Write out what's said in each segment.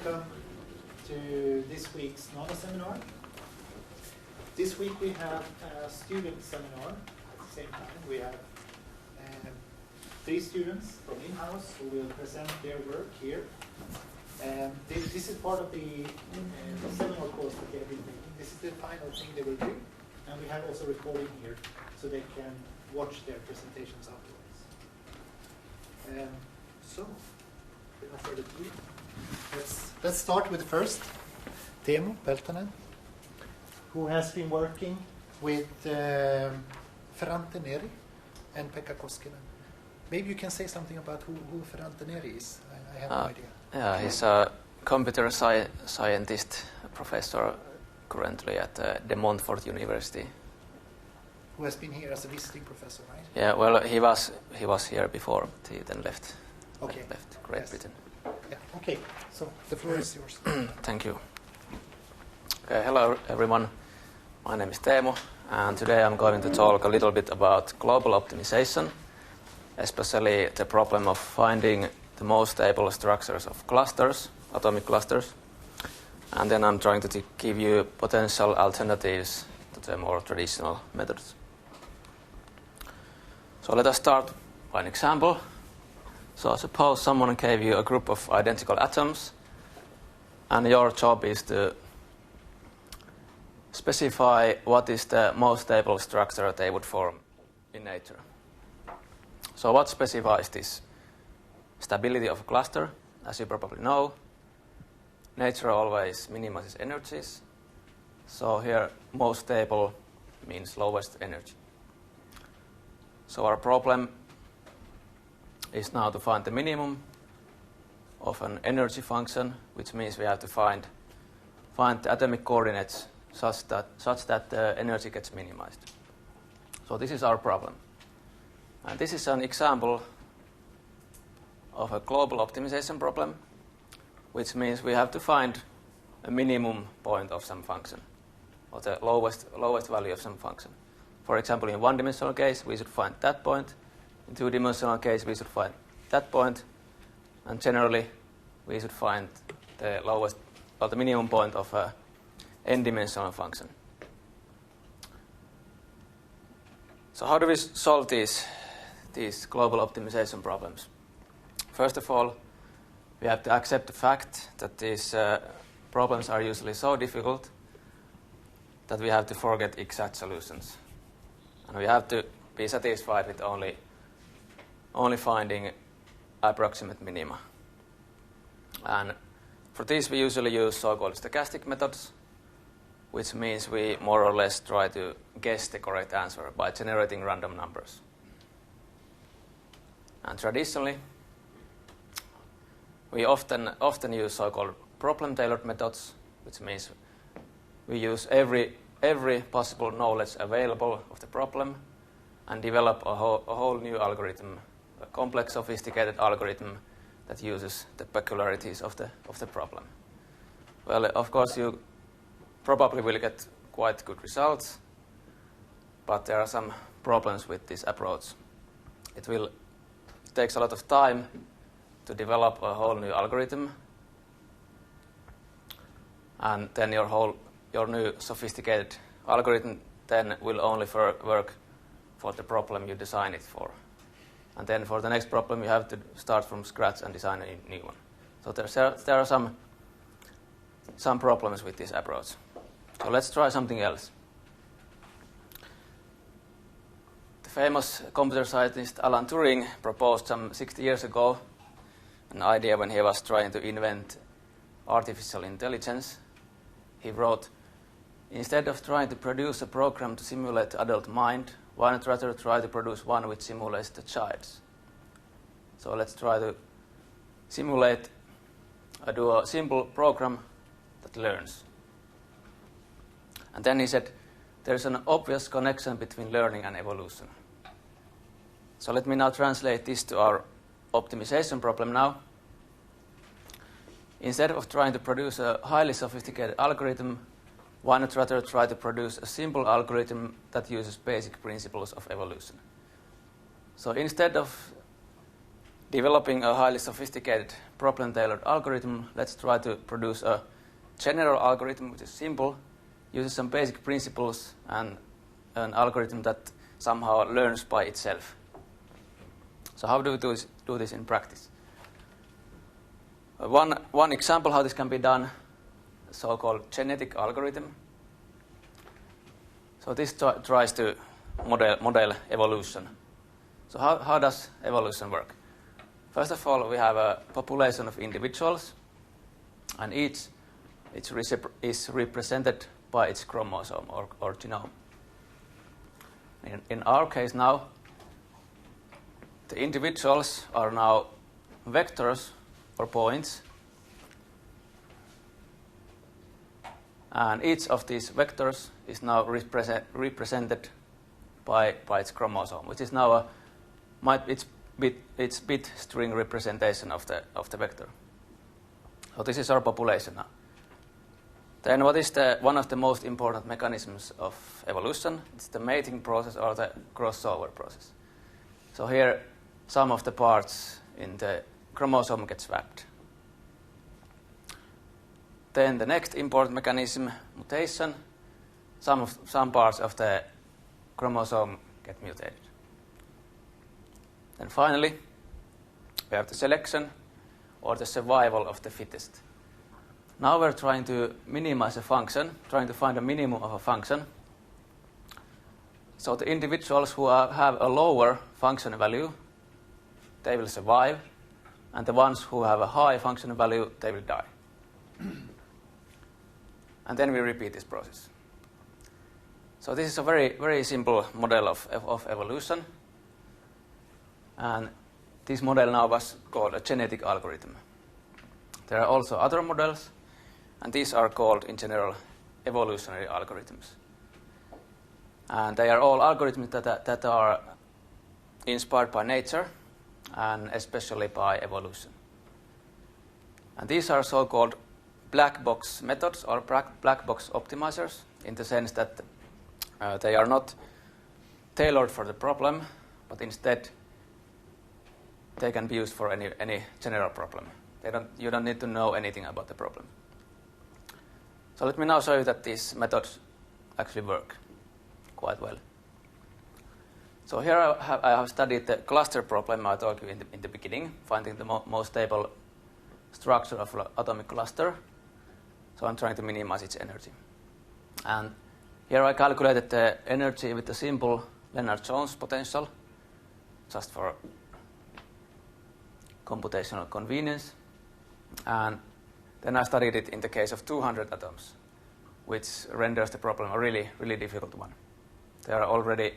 welcome to this week's NANO seminar. This week we have a student seminar at the same time. We have 3 students from in-house who will present their work here. This is part of the seminar course that they have been taking. This is the final thing they will do. And we have also recording here so they can watch their presentations afterwards. So, without further ado, let's start with first Teemu Peltonen, who has been working with Ferrante Neri and Pekka Koskinen. Maybe you can say something about who Ferrante Neri is. I have no idea. Yeah, he's a computer scientist professor currently at De Montfort University. Who has been here as a visiting professor, right? Yeah, well, he was here before. He then left. Okay. Left Great Britain. Yeah. Okay. So the floor is yours. Thank you. Okay, hello everyone. My name is Teemu, and today I'm going to talk a little bit about global optimization, especially the problem of finding the most stable structures of clusters, atomic clusters, and then I'm trying to give you potential alternatives to the more traditional methods. So let us start by an example. So suppose someone gave you a group of identical atoms, and your job is to specify what is the most stable structure they would form in nature. So what specifies this stability of a cluster? As you probably know, nature always minimizes energies. So here, most stable means lowest energy. So our problem is now to find the minimum of an energy function, which means we have to find the atomic coordinates such that the energy gets minimized. So this is our problem. And this is an example of a global optimization problem, which means we have to find a minimum point of some function, or the lowest value of some function. For example, in one-dimensional case, we should find that point. In two-dimensional case, we should find that point. And generally, we should find the lowest or the minimum point of a n-dimensional function. So how do we solve these global optimization problems? First of all, we have to accept the fact that these problems are usually so difficult that we have to forget exact solutions. And we have to be satisfied with only finding approximate minima. And for this, we usually use so-called stochastic methods, which means we more or less try to guess the correct answer by generating random numbers. And traditionally, we often use so-called problem-tailored methods, which means we use every possible knowledge available of the problem and develop a whole new algorithm, a complex, sophisticated algorithm that uses the peculiarities of the problem. Well, of course, you probably will get quite good results, but there are some problems with this approach. It takes a lot of time to develop a whole new algorithm, and then your new sophisticated algorithm then will only work for the problem you design it for. And then for the next problem, you have to start from scratch and design a new one. So there are some problems with this approach. So let's try something else. The famous computer scientist Alan Turing proposed some 60 years ago an idea when he was trying to invent artificial intelligence. He wrote, instead of trying to produce a program to simulate the adult mind, why not rather try to produce one which simulates the child's? So let's try to do a simple program that learns. And then he said, there's an obvious connection between learning and evolution. So let me now translate this to our optimization problem now. Instead of trying to produce a highly sophisticated algorithm, why not rather try to produce a simple algorithm that uses basic principles of evolution? So instead of developing a highly sophisticated problem-tailored algorithm, let's try to produce a general algorithm which is simple, uses some basic principles, and an algorithm that somehow learns by itself. So how do we do this in practice? One example how this can be done, so-called genetic algorithm. So this tries to model evolution. So how does evolution work? First of all, we have a population of individuals, and each is represented by its chromosome or genome. In our case now, the individuals are now vectors or points, and each of these vectors is now represented by its chromosome, which is now its bit string representation of the vector. So this is our population now. Then what is one of the most important mechanisms of evolution? It's the mating process or the crossover process. So here some of the parts in the chromosome get swapped. Then the next important mechanism, mutation. Some parts of the chromosome get mutated. Then finally, we have the selection or the survival of the fittest. Now we're trying to minimize a function, trying to find a minimum of a function. So the individuals who have a lower function value, they will survive, and the ones who have a high function value, they will die. And then we repeat this process. So this is a very, very simple model of evolution. And this model now was called a genetic algorithm. There are also other models, and these are called, in general, evolutionary algorithms. And they are all algorithms that are inspired by nature, and especially by evolution. And these are so-called black box methods or black box optimizers, in the sense that they are not tailored for the problem, but instead they can be used for any general problem. You don't need to know anything about the problem. So let me now show you that these methods actually work quite well. So here I have studied the cluster problem I told you in the beginning, finding the most stable structure of an atomic cluster. So I'm trying to minimize its energy. And here I calculated the energy with the simple Lennard-Jones potential, just for computational convenience. And then I studied it in the case of 200 atoms, which renders the problem a really, really difficult one. There are already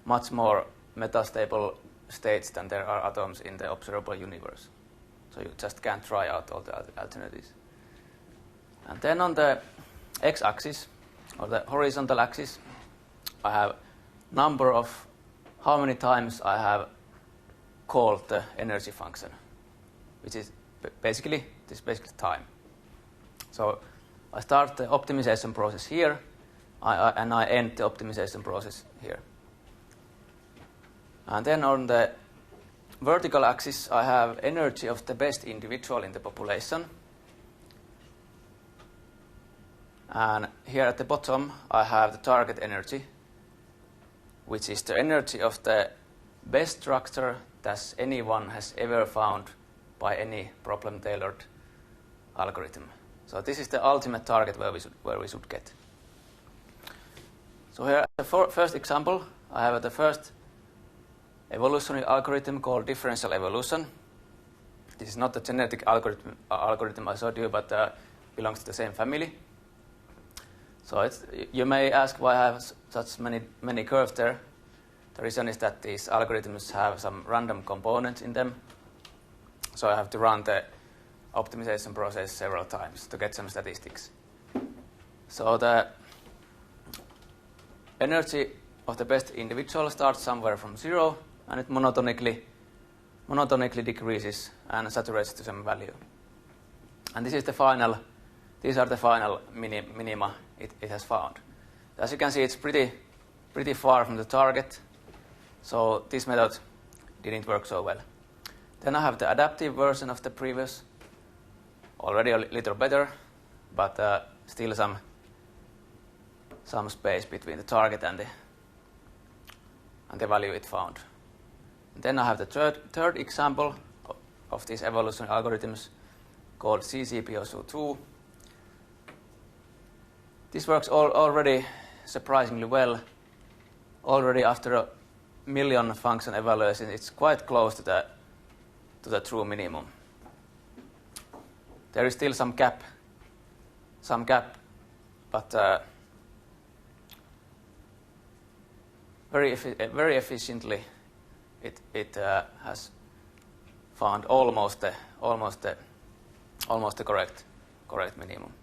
much more metastable states than there are atoms in the observable universe. So you just can't try out all the alternatives. And then on the x-axis, or the horizontal axis, I have number of how many times I have called the energy function, which is basically time. So I start the optimization process here, and I end the optimization process here. And then on the vertical axis, I have energy of the best individual in the population. And here at the bottom, I have the target energy, which is the energy of the best structure that anyone has ever found by any problem-tailored algorithm. So this is the ultimate target where we should get. So here, the first example, I have the first evolutionary algorithm called differential evolution. This is not the genetic algorithm I showed you, but belongs to the same family. So you may ask why I have such many curves there. The reason is that these algorithms have some random components in them. So I have to run the optimization process several times to get some statistics. So the energy of the best individual starts somewhere from 0, and it monotonically decreases and saturates to some value. And these are the final minima it has found. As you can see, it's pretty far from the target, so this method didn't work so well. Then I have the adaptive version of the previous, already a little better, but still some space between the target and the value it found. And then I have the third example of these evolutionary algorithms called CCP02. This works already surprisingly well. Already after 1 million function evaluations, it's quite close to the true minimum. There is still some gap, but very efficiently it has found almost the correct minimum.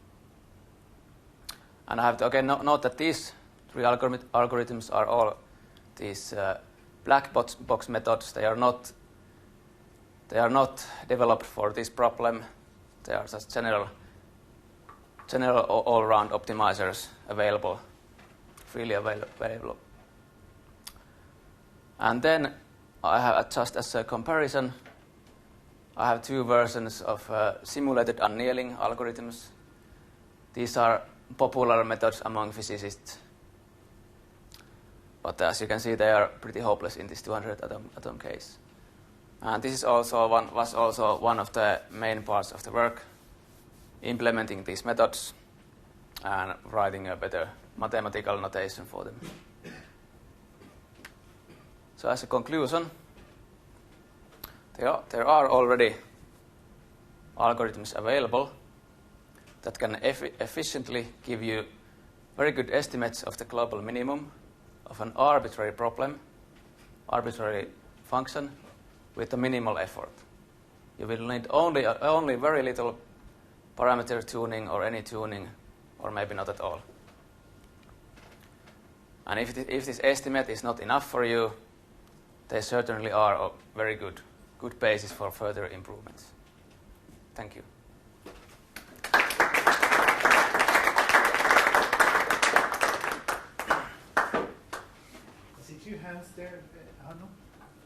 And I have to note that these three algorithms are all these black box methods. They are not developed for this problem. They are just general all-round optimizers available, freely available. And then I have, just as a comparison, I have two versions of simulated annealing algorithms. These are popular methods among physicists, but as you can see, they are pretty hopeless in this 200 atom case. And this is was also one of the main parts of the work, implementing these methods and writing a better mathematical notation for them. So as a conclusion, there are already algorithms available that can efficiently give you very good estimates of the global minimum of an arbitrary problem, arbitrary function, with a minimal effort. You will need only very little parameter tuning or any tuning, or maybe not at all. And if this estimate is not enough for you, they certainly are a very good basis for further improvements. Thank you. I see two hands there. Hanno?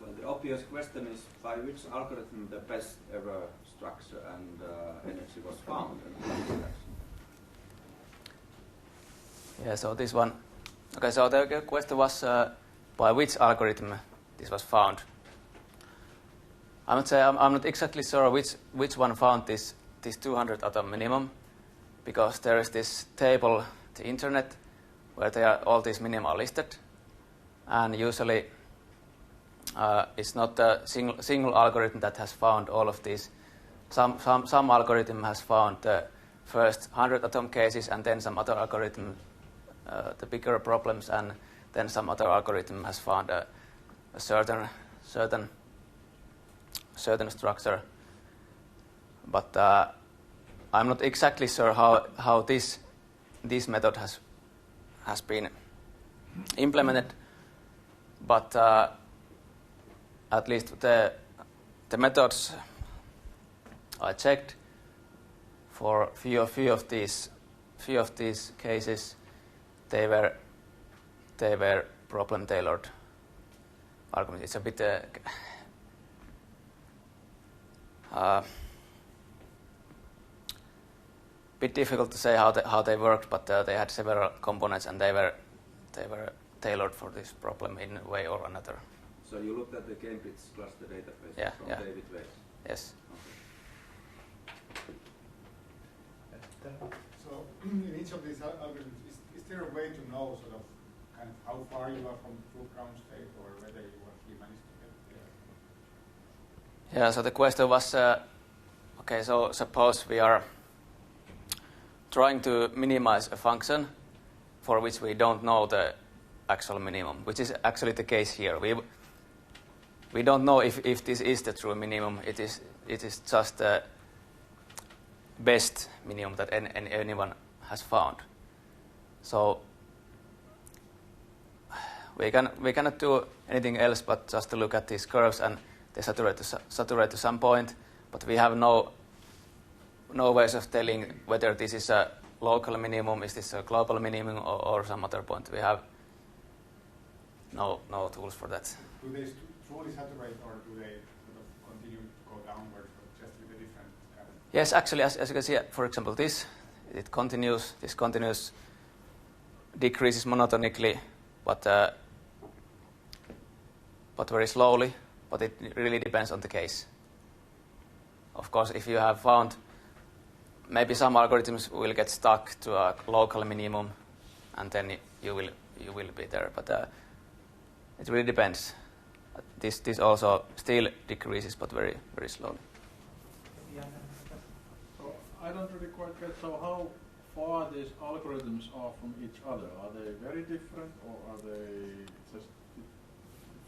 Well, the obvious question is by which algorithm the best ever structure and energy was found? Yeah, so this one. Okay, so the question was by which algorithm this was found. I would say I'm not exactly sure which one found this 200 atom minimum, because there is this table, the internet, where all these minima are listed, and usually it's not a single algorithm that has found all of these. Some algorithm has found the first 100 atom cases, and then some other algorithm the bigger problems, and then some other algorithm has found a certain structure. But I'm not exactly sure how this method has been implemented. But at least the methods I checked for few of these cases, they were problem tailored arguments. It's a bit bit difficult to say how they worked, but they had several components, and they were tailored for this problem in a way or another. So you looked at the Cambridge cluster database from David Weiss? Yes. Okay. So in each of these algorithms, is there a way to know sort of kind of how far you are from the true ground state, or whether you actually managed to get there? Yeah, so the question was, okay, so suppose we are trying to minimize a function for which we don't know the actual minimum, which is actually the case here. We don't know if this is the true minimum. It is just the best minimum that anyone has found. So we cannot do anything else but just to look at these curves, and they saturate to some point, but we have no ways of telling whether this is a local minimum, is this a global minimum, or some other point. We have no tools for that. Do they truly saturate, or do they sort of continue Yes, actually, as you can see, for example, this continues decreases monotonically, but very slowly. But it really depends on the case. Of course, if you have found, maybe some algorithms will get stuck to a local minimum, and then you will be there. But it really depends. This also still decreases, but very very slowly. So I don't really quite get. So how far these algorithms are from each other? Are they very different, or are they just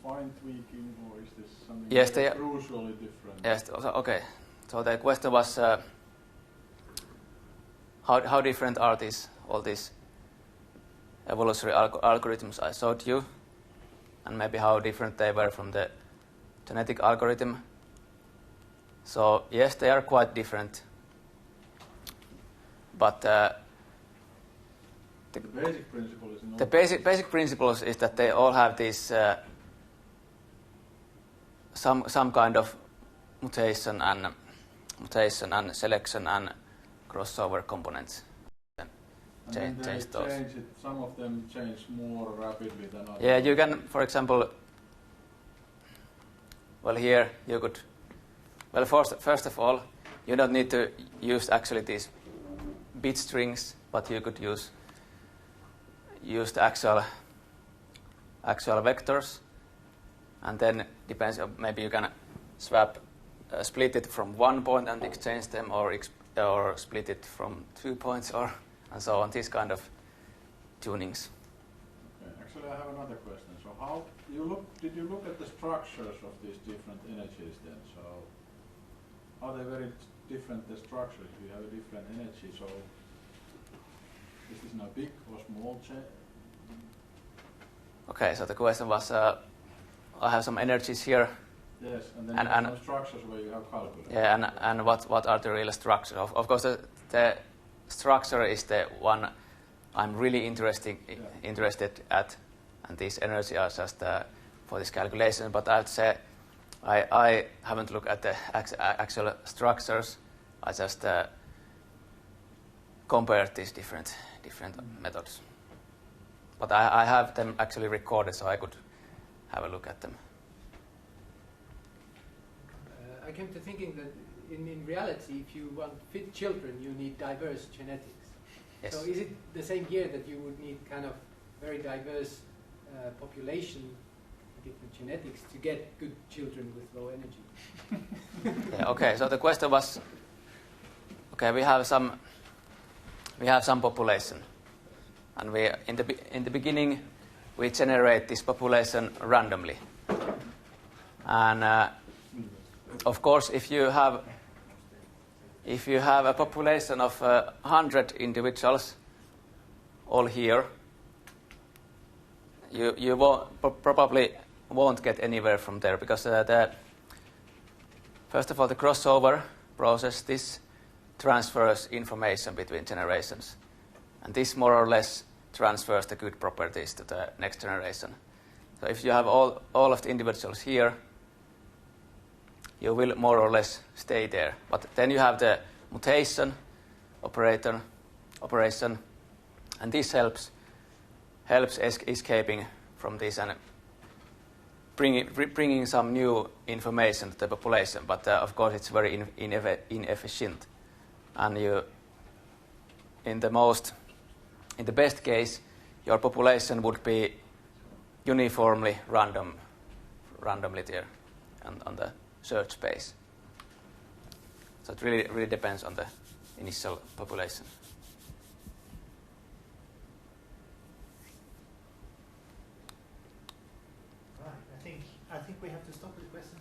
fine tweaking, or is this something Yes, they are crucially different? Yes. Okay. So the question was how different are all these evolutionary algorithms I showed you, and maybe how different they were from the genetic algorithm. So yes, they are quite different, but the basic principle is the basic principles is that they all have this some kind of mutation and selection and crossover components. And then they Change those. change it. Some of them change more rapidly than others. Yeah, you can, for example, well, here you could, well, first of all, you don't need to use actually these bit strings, but you could use the actual vectors, and then depends, maybe you can split it from 1 point and exchange them, or split it from 2 points, or and so on. These kind of tunings. Okay. Actually, I have another question. So, did you look at the structures of these different energies then? So, are they very different? The structures. You have a different energy. So, is this now big or small change? Okay, so the question was, I have some energies here. Yes, and then you have some structures where you have calculated. Yeah, and what are the real structures? Of course, the structure is the one I'm really interested at, and these energies are just for this calculation. But I'd say I haven't looked at the actual structures. I just compared these different methods. But I have them actually recorded, so I could have a look at them. I came to thinking that in reality, if you want fit children, you need diverse genetics. Yes. So is it the same here that you would need kind of very diverse population, different genetics, to get good children with low energy? Yeah, okay, so the question was, okay, we have some population, and we in the beginning we generate this population randomly, and of course, if you have a population of 100 individuals all here, you probably won't get anywhere from there, because first of all, the crossover process, this transfers information between generations, and this more or less transfers the good properties to the next generation. So if you have all of the individuals here, you will more or less stay there. But then you have the mutation operation, and this helps escaping from this and bringing some new information to the population. But of course, it's very inefficient, and in the best case, your population would be uniformly randomly there on the search space. So it really depends on the initial population. Right. I think we have to stop with the questions.